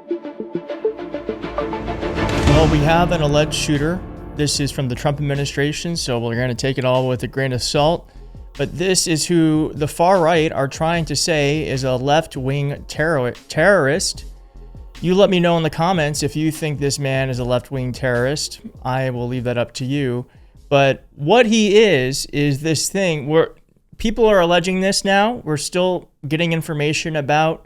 Well, we have an alleged shooter. This is from the Trump administration, so we're going to take it all with a grain of salt. But this is who the far right are trying to say is a left-wing terrorist. You let me know in the comments if you think this man is a left-wing terrorist. I will leave that up to you. But what he is this thing where people are alleging this now. We're still getting information about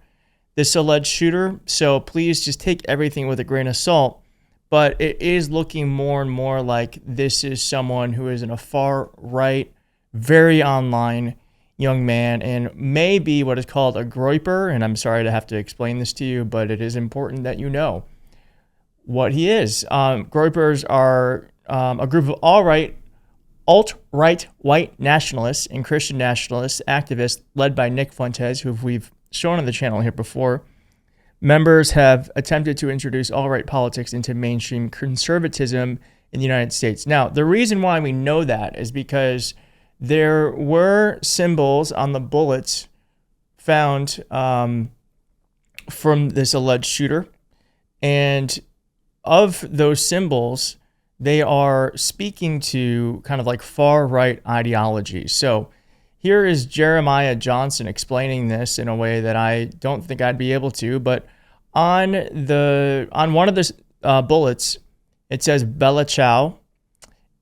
this alleged shooter, so please just take everything with a grain of salt. But it is looking more and more like this is someone who is in a far right, very online young man, and may be what is called a Groyper. And I'm sorry to have to explain this to you, but it is important that you know what he is. Groypers are a group of alt-right white nationalists and Christian nationalist activists led by Nick Fuentes, who we've shown on the channel here before. Members have attempted to introduce alt-right politics into mainstream conservatism in the United States. Now, the reason why we know that is because there were symbols on the bullets found from this alleged shooter. And of those symbols, they are speaking to kind of like far-right ideology. So here is Jeremiah Johnson explaining this in a way that I don't think I'd be able to, but on one of the bullets, it says Bella Ciao,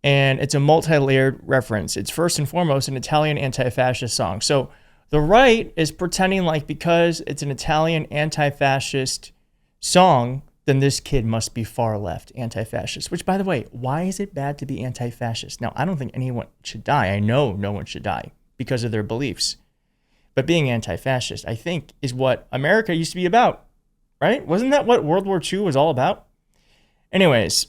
and it's a multi-layered reference. It's first and foremost an Italian anti-fascist song. So the right is pretending like because it's an Italian anti-fascist song, then this kid must be far left, anti-fascist. Which, by the way, why is it bad to be anti-fascist? Now, I don't think anyone should die. I know no one should die because of their beliefs. But being anti-fascist, I think, is what America used to be about, right? Wasn't that what World War II was all about? Anyways,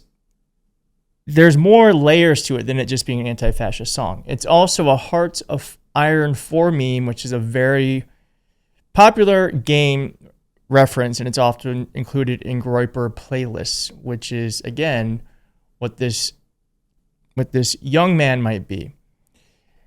there's more layers to it than it just being an anti-fascist song. It's also a Hearts of Iron 4 meme, which is a very popular game reference, and it's often included in Groyper playlists, which is, again, what this young man might be.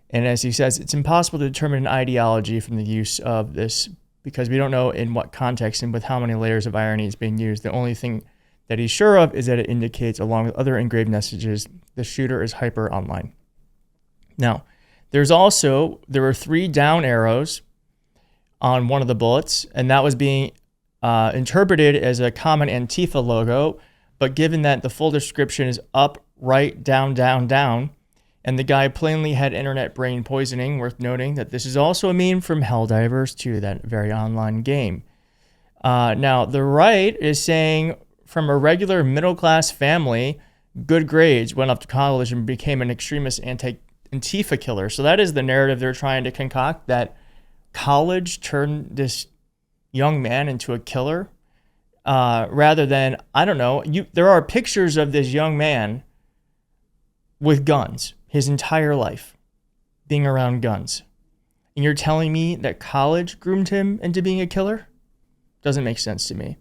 And as he says, it's impossible to determine an ideology from the use of this because we don't know in what context and with how many layers of irony is being used. The only thing that he's sure of is that it indicates, along with other engraved messages, the shooter is hyper online. Now, there were 3 down arrows on one of the bullets, and that was being interpreted as a common Antifa logo, but given that the full description is up, right, down, down, down, and the guy plainly had internet brain poisoning, worth noting that this is also a meme from Helldivers 2, that very online game. Now, the right is saying from a regular middle-class family, good grades, went off to college and became an extremist anti-Antifa killer. So that is the narrative they're trying to concoct, that college turned this young man into a killer, rather than, I don't know, there are pictures of this young man with guns his entire life, being around guns. And you're telling me that college groomed him into being a killer? Doesn't make sense to me.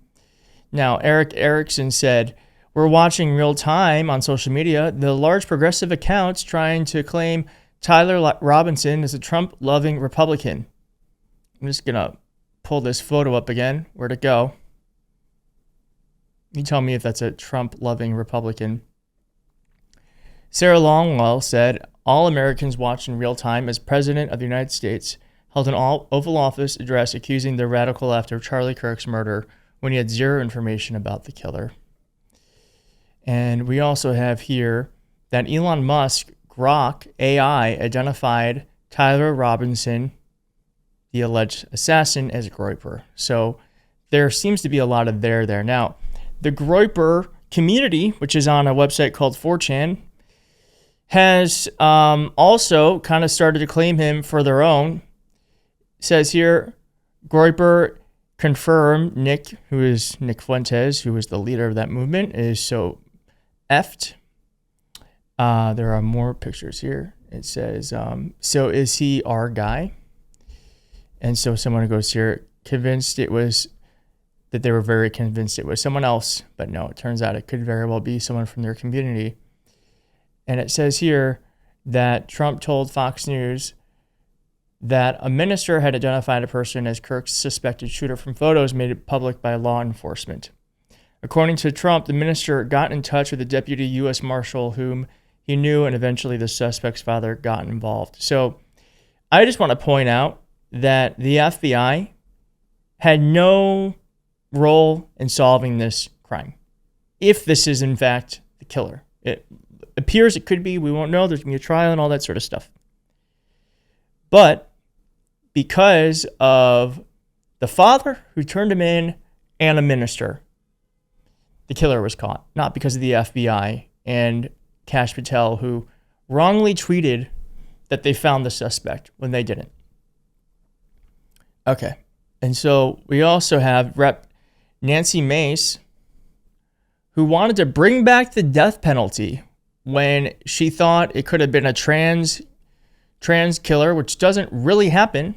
Now, Eric Erickson said, we're watching real time on social media the large progressive accounts trying to claim Tyler Robinson is a Trump-loving Republican. I'm just going to pull this photo up again. Where'd it go? You tell me if that's a Trump-loving Republican. Sarah Longwell said, all Americans watched in real time as President of the United States held an Oval Office address accusing the radical left of Charlie Kirk's murder when he had zero information about the killer. And we also have here that Elon Musk, Grok AI, identified Tyler Robinson, the alleged assassin, as Groyper. So there seems to be a lot of there. Now, the Groyper community, which is on a website called 4chan, has also kind of started to claim him for their own. It says here, Groyper confirmed Nick Fuentes, who was the leader of that movement, is so effed. There are more pictures here. It says, so is he our guy? And so someone goes here, convinced it was, that they were very convinced it was someone else. But no, it turns out it could very well be someone from their community. And it says here that Trump told Fox News that a minister had identified a person as Kirk's suspected shooter from photos made public by law enforcement. According to Trump, the minister got in touch with the deputy U.S. Marshal whom he knew, and eventually the suspect's father got involved. So I just want to point out that the FBI had no role in solving this crime. If this is in fact the killer, it appears it could be. We won't know. There's going to be a trial and all that sort of stuff. But because of the father who turned him in and a minister, the killer was caught. Not because of the FBI and Kash Patel, who wrongly tweeted that they found the suspect when they didn't. Okay. And so we also have Rep. Nancy Mace, who wanted to bring back the death penalty when she thought it could have been a trans killer, which doesn't really happen.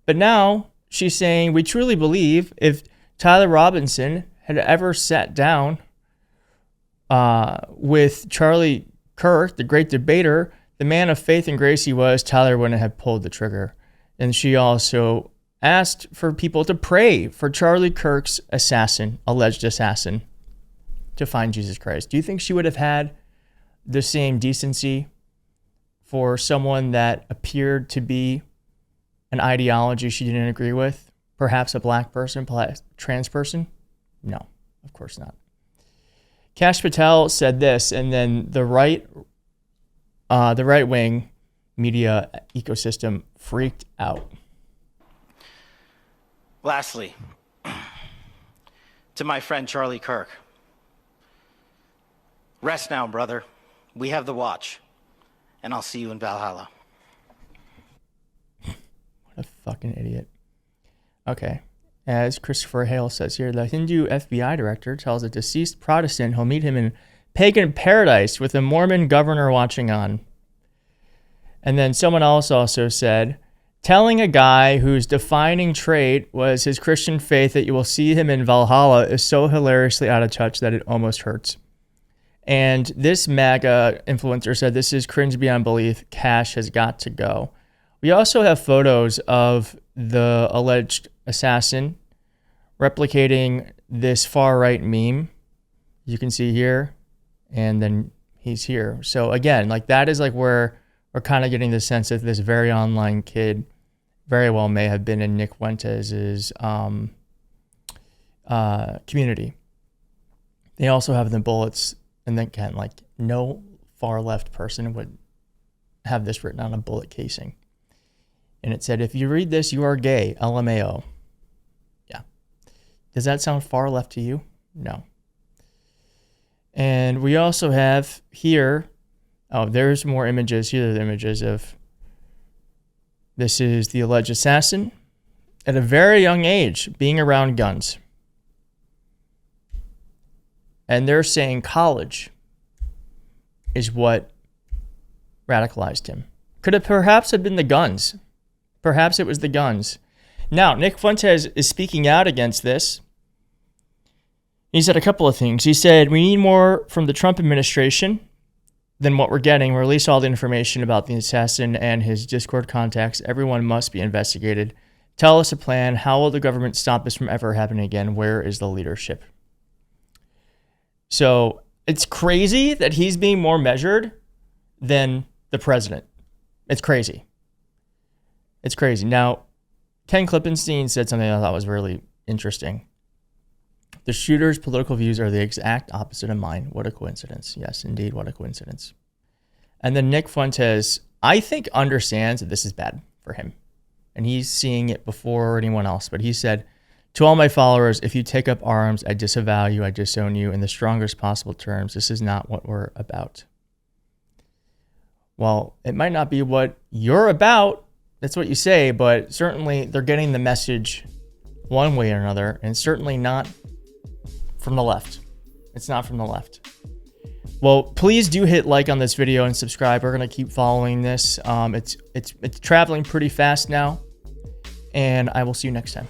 But now she's saying, we truly believe if Tyler Robinson had ever sat down with Charlie Kirk, the great debater, the man of faith and grace he was, Tyler wouldn't have pulled the trigger. And she also asked for people to pray for Charlie Kirk's alleged assassin, to find Jesus Christ. Do you think she would have had the same decency for someone that appeared to be an ideology she didn't agree with? Perhaps a black person, perhaps a trans person? No, of course not. Kash Patel said this, and then the right-wing media ecosystem freaked out. Lastly, to my friend Charlie Kirk, rest now, brother. We have the watch, and I'll see you in Valhalla. What a fucking idiot. Okay. As Christopher Hale says here, the Hindu FBI director tells a deceased Protestant he'll meet him in pagan paradise with a Mormon governor watching on. And then someone else also said, telling a guy whose defining trait was his Christian faith that you will see him in Valhalla is so hilariously out of touch that it almost hurts. And this MAGA influencer said, this is cringe beyond belief. Kash has got to go. We also have photos of the alleged assassin replicating this far-right meme. You can see here, and then he's here. So again, like that is like where we're kind of getting the sense that this very online kid very well may have been in Nick Fuentes' community. They also have the bullets, and then again, like no far left person would have this written on a bullet casing. And it said, if you read this, you are gay, LMAO. Yeah. Does that sound far left to you? No. And we also have here, there's more images. Here are the images of, this is the alleged assassin at a very young age being around guns. And they're saying college is what radicalized him. Could it perhaps have been the guns? Perhaps it was the guns. Now, Nick Fuentes is speaking out against this. He said a couple of things. He said, we need more from the Trump administration than what we're getting. Release all the information about the assassin and his Discord contacts. Everyone must be investigated. Tell us a plan. How will the government stop this from ever happening again? Where is the leadership? So it's crazy that he's being more measured than the president. It's crazy. It's crazy. Now, Ken Klippenstein said something I thought was really interesting. The shooter's political views are the exact opposite of mine. What a coincidence. Yes, indeed, what a coincidence. And then Nick Fuentes, I think, understands that this is bad for him. And he's seeing it before anyone else. But he said, to all my followers, if you take up arms, I disavow you, I disown you in the strongest possible terms. This is not what we're about. Well, it might not be what you're about. That's what you say, but certainly they're getting the message one way or another, and certainly not from the left. It's not from the left. Well, please do hit like on this video and subscribe. We're going to keep following this. It's traveling pretty fast now, and I will see you next time.